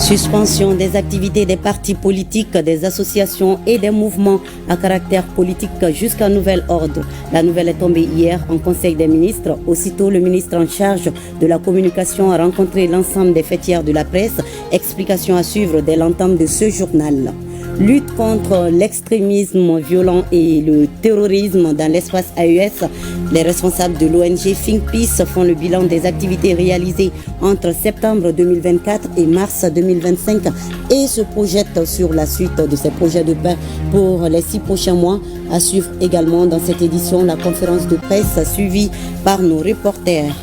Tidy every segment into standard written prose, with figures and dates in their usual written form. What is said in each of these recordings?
Suspension des activités des partis politiques, des associations et des mouvements à caractère politique jusqu'à nouvel ordre. La nouvelle est tombée hier en Conseil des ministres. Aussitôt, le ministre en charge de la communication a rencontré l'ensemble des fêtières de la presse. Explication à suivre dès l'entame de ce journal. Lutte contre l'extrémisme violent et le terrorisme dans l'espace AES. Les responsables de l'ONG Think Peace font le bilan des activités réalisées entre septembre 2024 et mars 2025 et se projettent sur la suite de ces projets de paix pour les 6 prochains mois. À suivre également dans cette édition la conférence de presse suivie par nos reporters.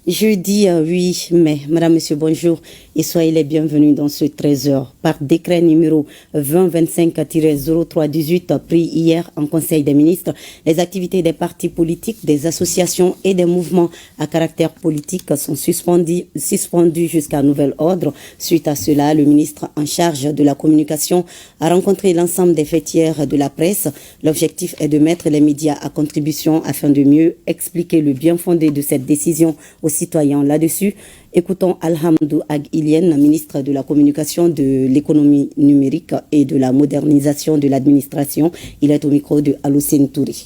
Jeudi 8 mai, Madame, Monsieur, bonjour et soyez les bienvenus dans ce 13h. Par décret numéro 2025-0318 pris hier en Conseil des ministres, les activités des partis politiques, des associations et des mouvements à caractère politique sont suspendues jusqu'à nouvel ordre. Suite à cela, le ministre en charge de la communication a rencontré l'ensemble des fêtières de la presse. L'objectif est de mettre les médias à contribution afin de mieux expliquer le bien fondé de cette décision aux citoyens. Là-dessus, écoutons Alhamdou Ag-Ilien, ministre de la Communication, de l'économie numérique et de la modernisation de l'administration. Il est au micro de Aloussine Touré.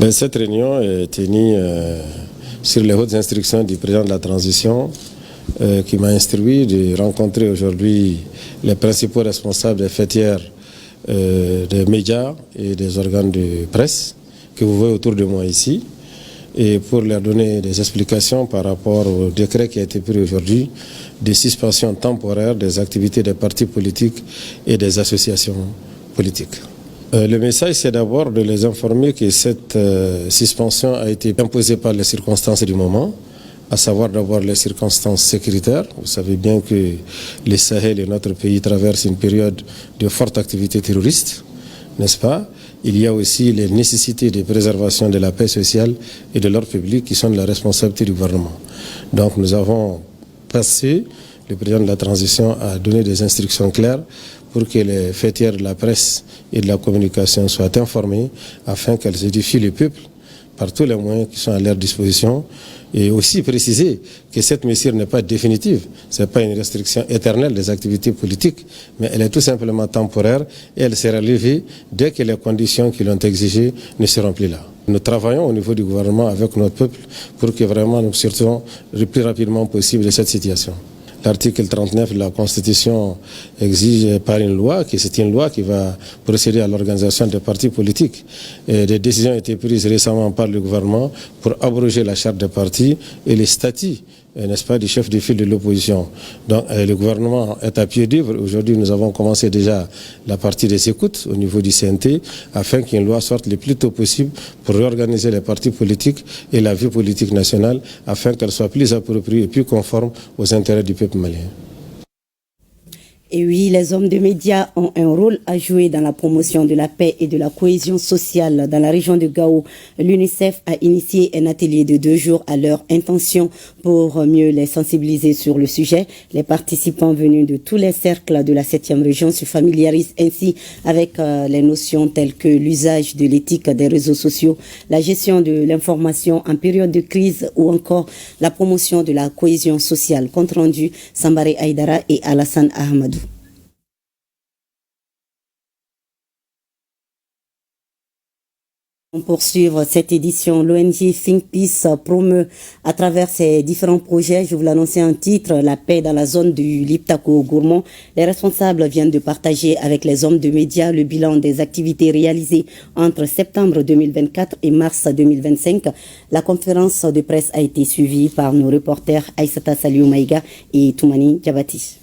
Cette réunion est tenue sur les hautes instructions du président de la transition qui m'a instruit de rencontrer aujourd'hui les principaux responsables des fêtières des médias et des organes de presse que vous voyez autour de moi ici, et pour leur donner des explications par rapport au décret qui a été pris aujourd'hui de suspension temporaire des activités des partis politiques et des associations politiques. Le message, c'est d'abord de les informer que cette suspension a été imposée par les circonstances du moment, à savoir d'abord les circonstances sécuritaires. Vous savez bien que le Sahel et notre pays traversent une période de forte activité terroriste, n'est-ce pas? Il y a aussi les nécessités de préservation de la paix sociale et de l'ordre public qui sont de la responsabilité du gouvernement. Donc nous avons passé, le président de la transition a donné des instructions claires pour que les fêtières de la presse et de la communication soient informées afin qu'elles édifient le peuple par tous les moyens qui sont à leur disposition, et aussi préciser que cette mesure n'est pas définitive, ce n'est pas une restriction éternelle des activités politiques, mais elle est tout simplement temporaire et elle sera levée dès que les conditions qui l'ont exigée ne seront plus là. Nous travaillons au niveau du gouvernement avec notre peuple pour que vraiment nous sortions le plus rapidement possible de cette situation. L'article 39 de la Constitution exige par une loi, que c'est une loi qui va procéder à l'organisation des partis politiques. Et des décisions ont été prises récemment par le gouvernement pour abroger la charte des partis et les statuts, n'est-ce pas, du chef de file de l'opposition. Donc le gouvernement est à pied d'œuvre. Aujourd'hui, nous avons commencé déjà la partie des écoutes au niveau du CNT afin qu'une loi sorte le plus tôt possible pour réorganiser les partis politiques et la vie politique nationale afin qu'elle soit plus appropriée et plus conforme aux intérêts du peuple malien. Et oui, les hommes de médias ont un rôle à jouer dans la promotion de la paix et de la cohésion sociale dans la région de Gao. L'UNICEF a initié un atelier de 2 jours à leur intention pour mieux les sensibiliser sur le sujet. Les participants venus de tous les cercles de la 7e région se familiarisent ainsi avec les notions telles que l'usage de l'éthique des réseaux sociaux, la gestion de l'information en période de crise ou encore la promotion de la cohésion sociale. Compte rendu, Sambaré Aïdara et Alassane Ahmadou. Pour poursuivre cette édition, l'ONG Think Peace promeut à travers ses différents projets, je vous l'annonçais en titre, la paix dans la zone du Liptako-Gourmont. Les responsables viennent de partager avec les hommes de médias le bilan des activités réalisées entre septembre 2024 et mars 2025. La conférence de presse a été suivie par nos reporters Aïssata Saliou Maïga et Toumani Djabati.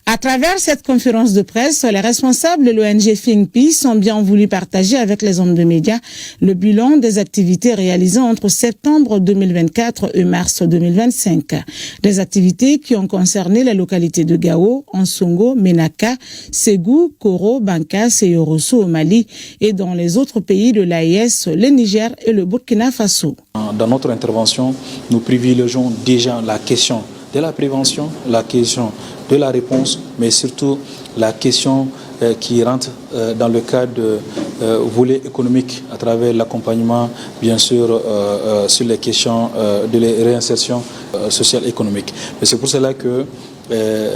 À travers cette conférence de presse, les responsables de l'ONG Think Peace ont bien voulu partager avec les hommes de médias le bilan des activités réalisées entre septembre 2024 et mars 2025. Des activités qui ont concerné les localités de Gao, Ansongo, Menaka, Ségou, Koro, Bankas et Yorosso au Mali et dans les autres pays de l'AES, le Niger et le Burkina Faso. Dans notre intervention, nous privilégions déjà la question de la prévention, la question de la réponse, mais surtout la question qui rentre dans le cadre volet économique à travers l'accompagnement, bien sûr, sur les questions de la réinsertion sociale économique. Et c'est pour cela que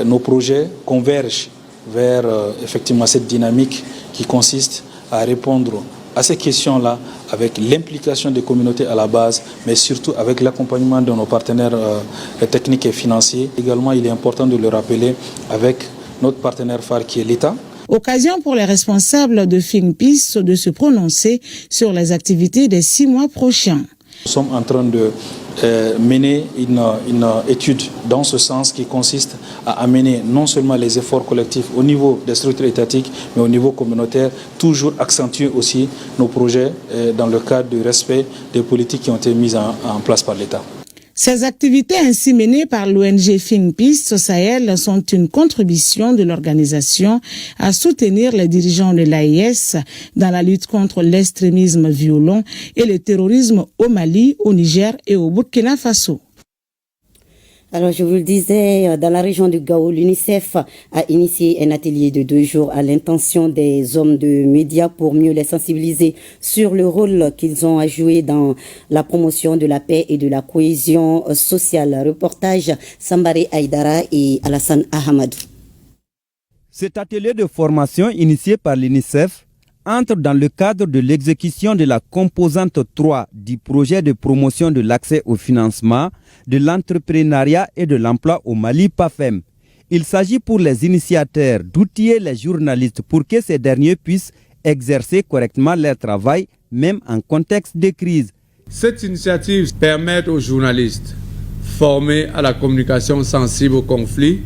nos projets convergent vers effectivement cette dynamique qui consiste à répondre à ces questions-là avec l'implication des communautés à la base, mais surtout avec l'accompagnement de nos partenaires techniques et financiers. Également, il est important de le rappeler avec notre partenaire phare qui est l'État. Occasion pour les responsables de Think Peace de se prononcer sur les activités des 6 mois prochains. Nous sommes en train de mener une étude dans ce sens qui consiste à amener non seulement les efforts collectifs au niveau des structures étatiques, mais au niveau communautaire, toujours accentuer aussi nos projets dans le cadre du respect des politiques qui ont été mises en place par l'État. Ces activités ainsi menées par l'ONG Think Peace au Sahel sont une contribution de l'organisation à soutenir les dirigeants de l'AES dans la lutte contre l'extrémisme violent et le terrorisme au Mali, au Niger et au Burkina Faso. Alors, je vous le disais, dans la région du Gao, l'UNICEF a initié un atelier de 2 jours à l'intention des hommes de médias pour mieux les sensibiliser sur le rôle qu'ils ont à jouer dans la promotion de la paix et de la cohésion sociale. Reportage Sambare Aïdara et Alassane Ahamadou. Cet atelier de formation initié par l'UNICEF entre dans le cadre de l'exécution de la composante 3 du projet de promotion de l'accès au financement, de l'entrepreneuriat et de l'emploi au Mali PAFEM. Il s'agit pour les initiateurs d'outiller les journalistes pour que ces derniers puissent exercer correctement leur travail, même en contexte de crise. Cette initiative permet aux journalistes formés à la communication sensible au conflit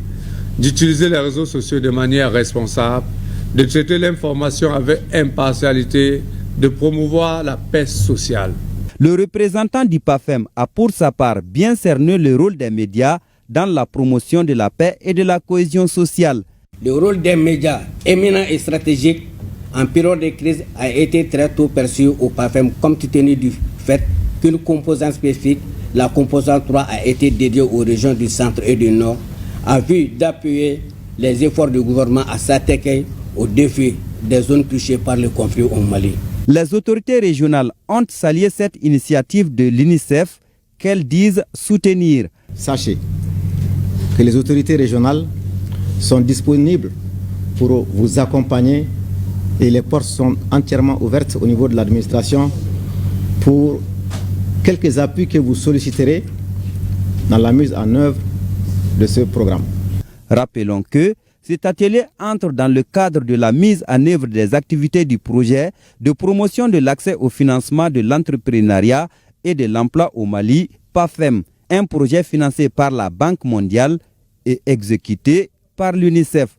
d'utiliser les réseaux sociaux de manière responsable, de traiter l'information avec impartialité, de promouvoir la paix sociale. Le représentant du PAFEM a pour sa part bien cerné le rôle des médias dans la promotion de la paix et de la cohésion sociale. Le rôle des médias éminents et stratégiques en période de crise a été très tôt perçu au PAFEM compte tenu du fait qu'une composante spécifique, la composante 3, a été dédiée aux régions du centre et du nord, en vue d'appuyer les efforts du gouvernement à s'attaquer aux défis des zones touchées par le conflit au Mali. Les autorités régionales ont salué cette initiative de l'UNICEF qu'elles disent soutenir. Sachez que les autorités régionales sont disponibles pour vous accompagner et les portes sont entièrement ouvertes au niveau de l'administration pour quelques appuis que vous solliciterez dans la mise en œuvre de ce programme. Rappelons que cet atelier entre dans le cadre de la mise en œuvre des activités du projet de promotion de l'accès au financement de l'entrepreneuriat et de l'emploi au Mali, PAFEM, un projet financé par la Banque mondiale et exécuté par l'UNICEF.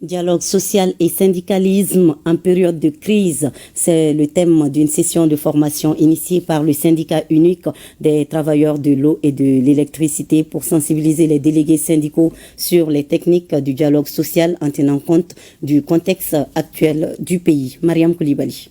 Dialogue social et syndicalisme en période de crise, c'est le thème d'une session de formation initiée par le syndicat unique des travailleurs de l'eau et de l'électricité pour sensibiliser les délégués syndicaux sur les techniques du dialogue social en tenant compte du contexte actuel du pays. Mariam Koulibaly.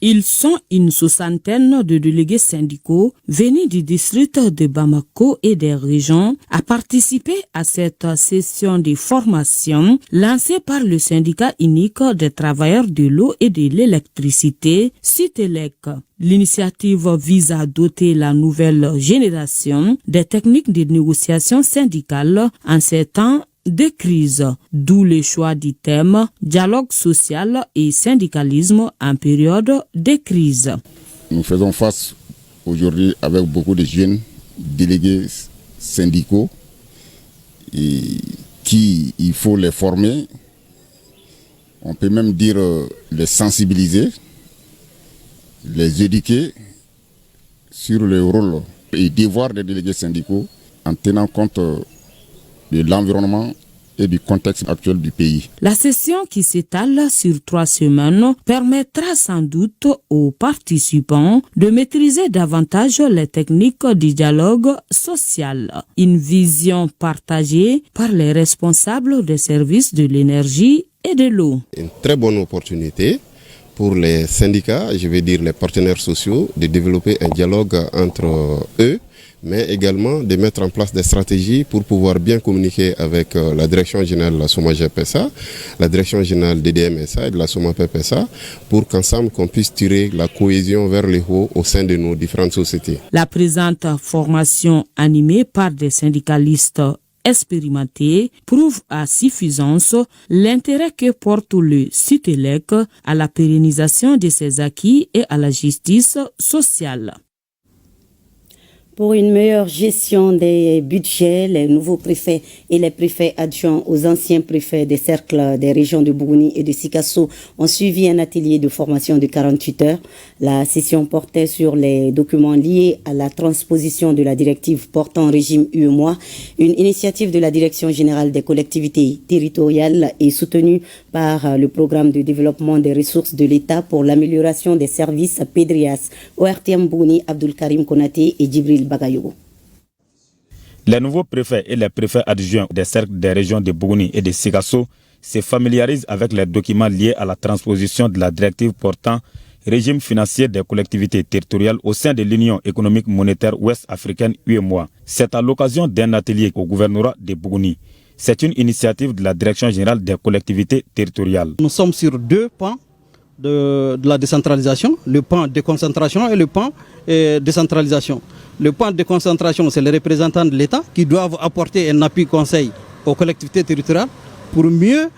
Ils sont une soixantaine de délégués syndicaux venus du district de Bamako et des régions à participer à cette session de formation lancée par le syndicat unique des travailleurs de l'eau et de l'électricité, Sutelec. L'initiative vise à doter la nouvelle génération des techniques de négociation syndicale en ces temps de crise, d'où le choix du thème dialogue social et syndicalisme en période de crise. Nous faisons face aujourd'hui avec beaucoup de jeunes délégués syndicaux qui il faut les former, on peut même dire les sensibiliser, les éduquer sur le rôle et devoir des délégués syndicaux en tenant compte de l'environnement et du contexte actuel du pays. La session qui s'étale sur 3 semaines permettra sans doute aux participants de maîtriser davantage les techniques du dialogue social. Une vision partagée par les responsables des services de l'énergie et de l'eau. Une très bonne opportunité pour les syndicats, je vais dire les partenaires sociaux, de développer un dialogue entre eux, mais également de mettre en place des stratégies pour pouvoir bien communiquer avec la direction générale de la SOMAGEP-SA, la direction générale DDM-SA et de la SOMAPEP-SA, pour qu'ensemble qu'on puisse tirer la cohésion vers le haut au sein de nos différentes sociétés. La présente formation animée par des syndicalistes expérimentés prouve à suffisance l'intérêt que porte le CITELEC à la pérennisation de ses acquis et à la justice sociale. Pour une meilleure gestion des budgets, les nouveaux préfets et les préfets adjoints aux anciens préfets des cercles des régions de Bougouni et de Sikasso ont suivi un atelier de formation de 48 heures. La session portait sur les documents liés à la transposition de la directive portant régime UEMOA, une initiative de la Direction générale des collectivités territoriales et soutenue par le programme de développement des ressources de l'État pour l'amélioration des services PEDRIAS, ORTM Bougouni, Abdul Karim Konaté et Djibril Bagayogo. Les nouveaux préfets et les préfets adjoints des cercles des régions de Bougouni et de Sikasso se familiarisent avec les documents liés à la transposition de la directive portant régime financier des collectivités territoriales au sein de l'Union économique monétaire ouest-africaine UEMOA. C'est à l'occasion d'un atelier au gouvernorat de Bougouni. C'est une initiative de la Direction générale des collectivités territoriales. Nous sommes sur deux pans de la décentralisation, le pan déconcentration et le pan décentralisation. Le pan déconcentration, c'est les représentants de l'État qui doivent apporter un appui conseil aux collectivités territoriales pour mieux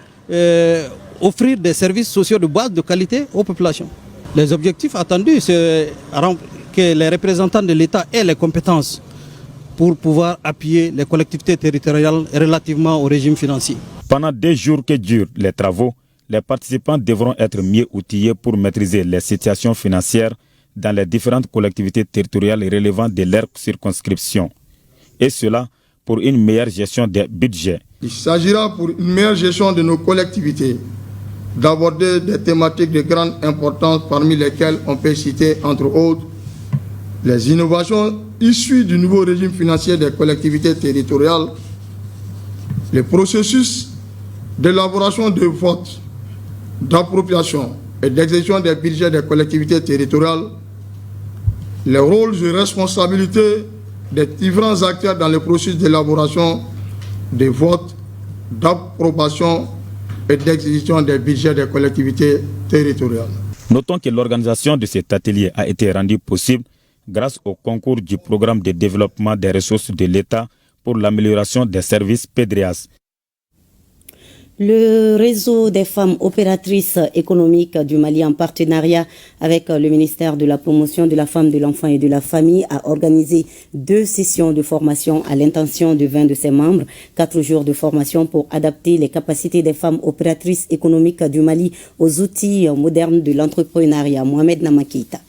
offrir des services sociaux de base de qualité aux populations. Les objectifs attendus, c'est que les représentants de l'État aient les compétences pour pouvoir appuyer les collectivités territoriales relativement au régime financier. Pendant 2 jours que durent les travaux, les participants devront être mieux outillés pour maîtriser les situations financières dans les différentes collectivités territoriales relevant de leur circonscription. Et cela pour une meilleure gestion des budgets. Il s'agira pour une meilleure gestion de nos collectivités d'aborder des thématiques de grande importance parmi lesquelles on peut citer entre autres les innovations issues du nouveau régime financier des collectivités territoriales, les processus d'élaboration de votes, d'appropriation et d'exécution des budgets des collectivités territoriales, les rôles et responsabilités des différents acteurs dans le processus d'élaboration des votes, d'approbation et d'exécution des budgets des collectivités territoriales. Notons que l'organisation de cet atelier a été rendue possible grâce au concours du programme de développement des ressources de l'État pour l'amélioration des services PEDRIAS. Le réseau des femmes opératrices économiques du Mali, en partenariat avec le ministère de la Promotion de la Femme, de l'Enfant et de la Famille, a organisé 2 sessions de formation à l'intention de 20 de ses membres, 4 jours de formation pour adapter les capacités des femmes opératrices économiques du Mali aux outils modernes de l'entrepreneuriat. Mohamed Namakita.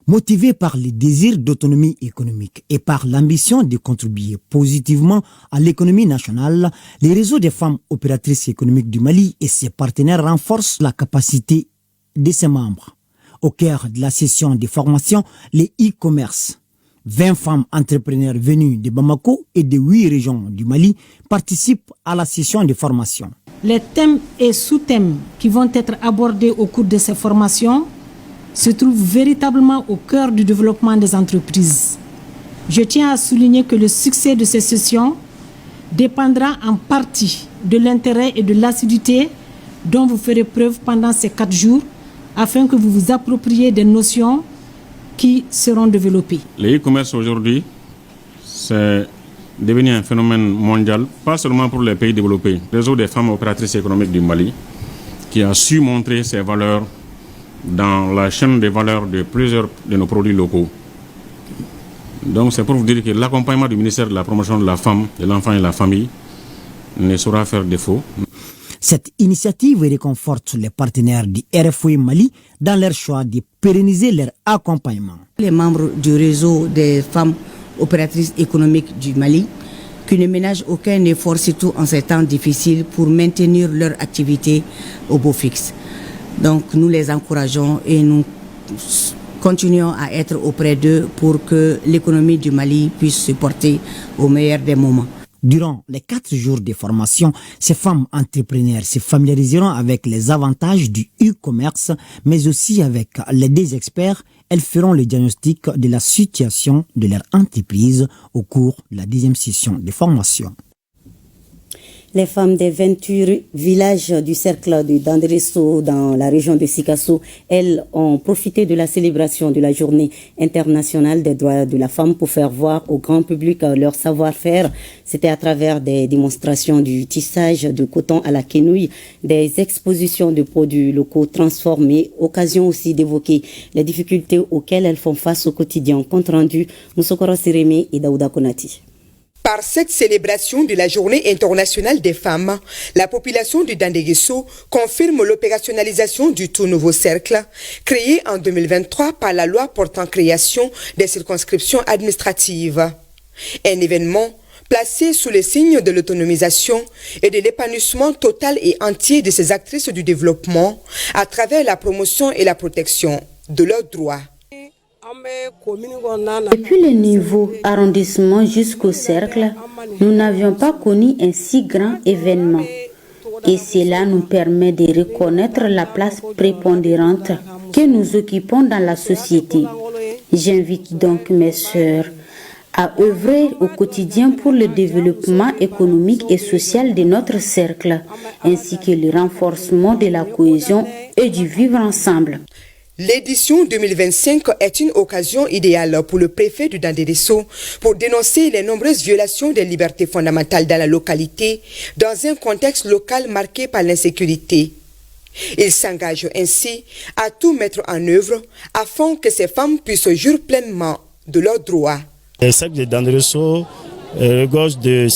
Motivés par le désir d'autonomie économique et par l'ambition de contribuer positivement à l'économie nationale, les réseaux des femmes opératrices économiques du Mali et ses partenaires renforcent la capacité de ses membres. Au cœur de la session de formation, les e-commerce. 20 femmes entrepreneurs venues de Bamako et de 8 régions du Mali participent à la session de formation. Les thèmes et sous-thèmes qui vont être abordés au cours de ces formations se trouve véritablement au cœur du développement des entreprises. Je tiens à souligner que le succès de ces sessions dépendra en partie de l'intérêt et de l'assiduité dont vous ferez preuve pendant ces 4 jours afin que vous vous appropriez des notions qui seront développées. Le e-commerce aujourd'hui, c'est devenu un phénomène mondial, pas seulement pour les pays développés. Le réseau des femmes opératrices économiques du Mali, qui a su montrer ses valeurs dans la chaîne des valeurs de plusieurs de nos produits locaux. Donc c'est pour vous dire que l'accompagnement du ministère de la Promotion de la Femme, de l'Enfant et de la Famille ne saura faire défaut. Cette initiative réconforte les partenaires du RFOI Mali dans leur choix de pérenniser leur accompagnement. Les membres du réseau des femmes opératrices économiques du Mali qui ne ménagent aucun effort, surtout en ces temps difficiles, pour maintenir leur activité au beau fixe. Donc nous les encourageons et nous continuons à être auprès d'eux pour que l'économie du Mali puisse se porter au meilleur des moments. Durant les 4 jours de formation, ces femmes entrepreneurs se familiariseront avec les avantages du e-commerce, mais aussi avec les des experts. Elles feront le diagnostic de la situation de leur entreprise au cours de la 10e session de formation. Les femmes des 28 villages du cercle de Danderesso dans la région de Sikasso, elles ont profité de la célébration de la journée internationale des droits de la femme pour faire voir au grand public leur savoir-faire. C'était à travers des démonstrations du tissage de coton à la quenouille, des expositions de produits locaux transformés, occasion aussi d'évoquer les difficultés auxquelles elles font face au quotidien. Compte rendu, Moussokoro Sireme et Daouda Konati. Par cette célébration de la Journée internationale des femmes, la population de Danderesso confirme l'opérationnalisation du tout nouveau cercle, créé en 2023 par la loi portant création des circonscriptions administratives. Un événement placé sous le signe de l'autonomisation et de l'épanouissement total et entier de ces actrices du développement à travers la promotion et la protection de leurs droits. Depuis le niveau arrondissement jusqu'au cercle, nous n'avions pas connu un si grand événement. Et cela nous permet de reconnaître la place prépondérante que nous occupons dans la société. J'invite donc mes sœurs à œuvrer au quotidien pour le développement économique et social de notre cercle, ainsi que le renforcement de la cohésion et du vivre ensemble. L'édition 2025 est une occasion idéale pour le préfet de Danderesso pour dénoncer les nombreuses violations des libertés fondamentales dans la localité, dans un contexte local marqué par l'insécurité. Il s'engage ainsi à tout mettre en œuvre afin que ces femmes puissent jouir pleinement de leurs droits. Le cercle de Danderesso regorge de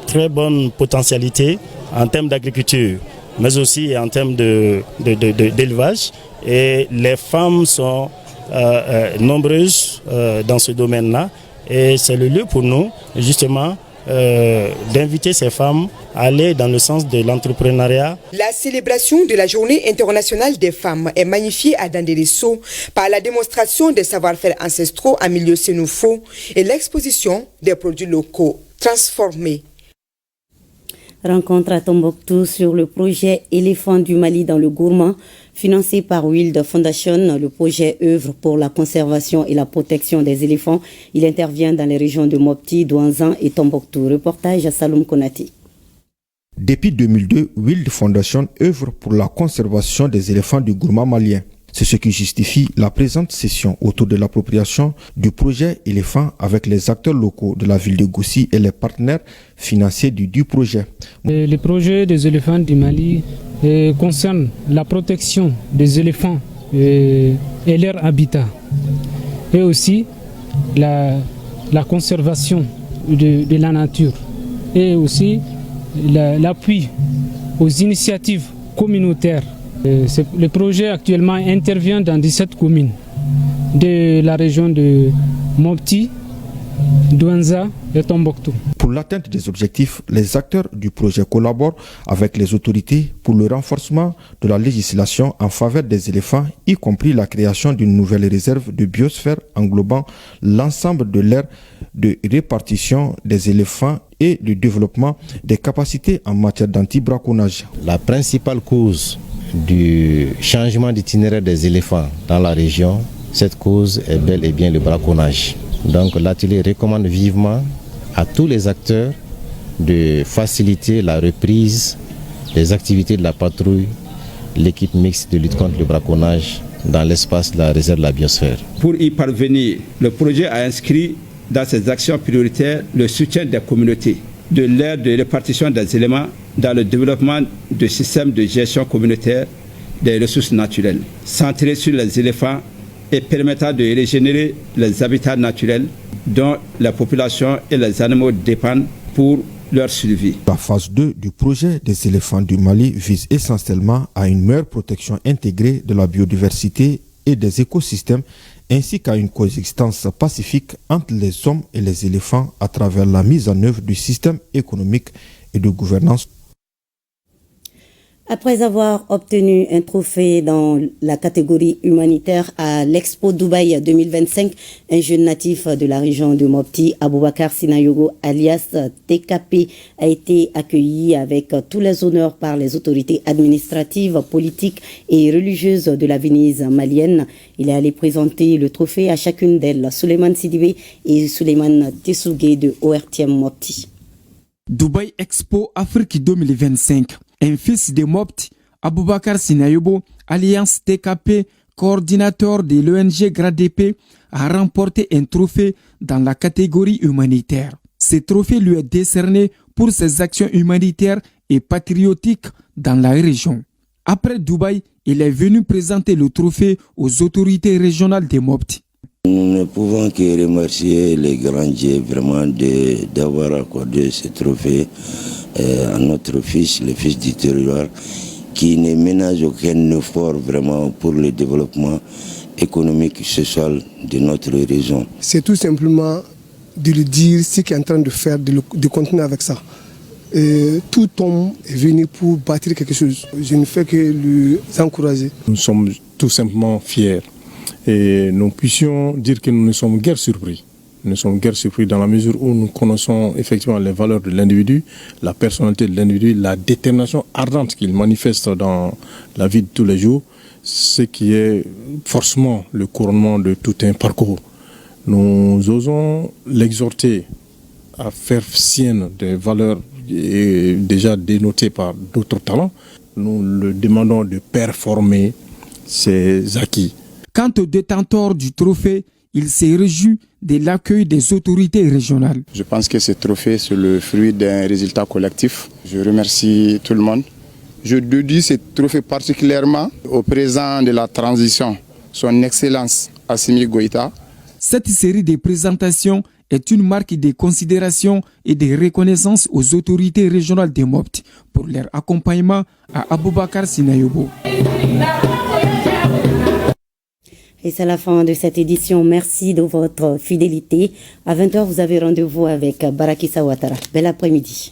très bonnes potentialités en termes d'agriculture, mais aussi en termes d'élevage. Et les femmes sont nombreuses dans ce domaine-là. Et c'est le lieu pour nous, justement, d'inviter ces femmes à aller dans le sens de l'entrepreneuriat. La célébration de la Journée internationale des femmes est magnifiée à Danderesso par la démonstration des savoir-faire ancestraux en milieu sénoufo et l'exposition des produits locaux transformés. Rencontre à Tombouctou sur le projet Éléphant du Mali dans le Gourmand, financé par Wild Foundation. Le projet œuvre pour la conservation et la protection des éléphants. Il intervient dans les régions de Mopti, Douanzan et Tombouctou. Reportage à Saloum Konati. Depuis 2002, Wild Foundation œuvre pour la conservation des éléphants du Gourmand malien. C'est ce qui justifie la présente session autour de l'appropriation du projet éléphant avec les acteurs locaux de la ville de Goussi et les partenaires financiers du projet. Le projet des éléphants du Mali concerne la protection des éléphants et leur habitat, et aussi la conservation de la nature, et aussi l'appui aux initiatives communautaires. Le projet actuellement intervient dans 17 communes de la région de Mopti, Douanza et Tombouctou. Pour l'atteinte des objectifs, les acteurs du projet collaborent avec les autorités pour le renforcement de la législation en faveur des éléphants, y compris la création d'une nouvelle réserve de biosphère englobant l'ensemble de l'aire de répartition des éléphants et le développement des capacités en matière d'anti-braconnage. La principale cause du changement d'itinéraire des éléphants dans la région, cette cause est bel et bien le braconnage. Donc l'atelier recommande vivement à tous les acteurs de faciliter la reprise des activités de la patrouille, l'équipe mixte de lutte contre le braconnage dans l'espace de la réserve de la biosphère. Pour y parvenir, le projet a inscrit dans ses actions prioritaires le soutien des communautés, de l'aire de répartition des éléments dans le développement de systèmes de gestion communautaire des ressources naturelles, centrés sur les éléphants et permettant de régénérer les habitats naturels dont la population et les animaux dépendent pour leur survie. La phase 2 du projet des éléphants du Mali vise essentiellement à une meilleure protection intégrée de la biodiversité et des écosystèmes, ainsi qu'à une coexistence pacifique entre les hommes et les éléphants à travers la mise en œuvre du système économique et de gouvernance. Après avoir obtenu un trophée dans la catégorie humanitaire à l'Expo Dubaï 2025, un jeune natif de la région de Mopti, Aboubakar Sinayogo, alias TKP, a été accueilli avec tous les honneurs par les autorités administratives, politiques et religieuses de la Venise malienne. Il est allé présenter le trophée à chacune d'elles, Souleymane Sidibé et Souleymane Tessougué de ORTM Mopti. Dubaï Expo Afrique 2025. Un fils de Mopti, Aboubakar Sinayogo, Alliance TKP, coordinateur de l'ONG GRADP, a remporté un trophée dans la catégorie humanitaire. Ce trophée lui est décerné pour ses actions humanitaires et patriotiques dans la région. Après Dubaï, il est venu présenter le trophée aux autorités régionales de Mopti. Nous ne pouvons que remercier les grands dieux vraiment d'avoir accordé ce trophée à notre fils, le fils du territoire, qui ne ménage aucun effort vraiment pour le développement économique et social de notre région. C'est tout simplement de lui dire ce qu'il est en train de faire, de continuer avec ça. Et tout homme est venu pour bâtir quelque chose. Je ne fais que lui encourager. Nous sommes tout simplement fiers. Et nous puissions dire que nous ne sommes guère surpris. Nous ne sommes guère surpris dans la mesure où nous connaissons effectivement les valeurs de l'individu, la personnalité de l'individu, la détermination ardente qu'il manifeste dans la vie de tous les jours, ce qui est forcément le couronnement de tout un parcours. Nous osons l'exhorter à faire sienne des valeurs déjà dénotées par d'autres talents. Nous le demandons de performer ses acquis. Quant au détenteur du trophée, il s'est réjoui de l'accueil des autorités régionales. Je pense que ce trophée, c'est le fruit d'un résultat collectif. Je remercie tout le monde. Je dédie ce trophée particulièrement au président de la transition, son Excellence Assimi Goïta. Cette série de présentations est une marque de considération et de reconnaissance aux autorités régionales de Mopti pour leur accompagnement à Aboubakar Sinayogo. Et c'est la fin de cette édition. Merci de votre fidélité. À 20h, vous avez rendez-vous avec Barakissa Ouattara. Bel après-midi.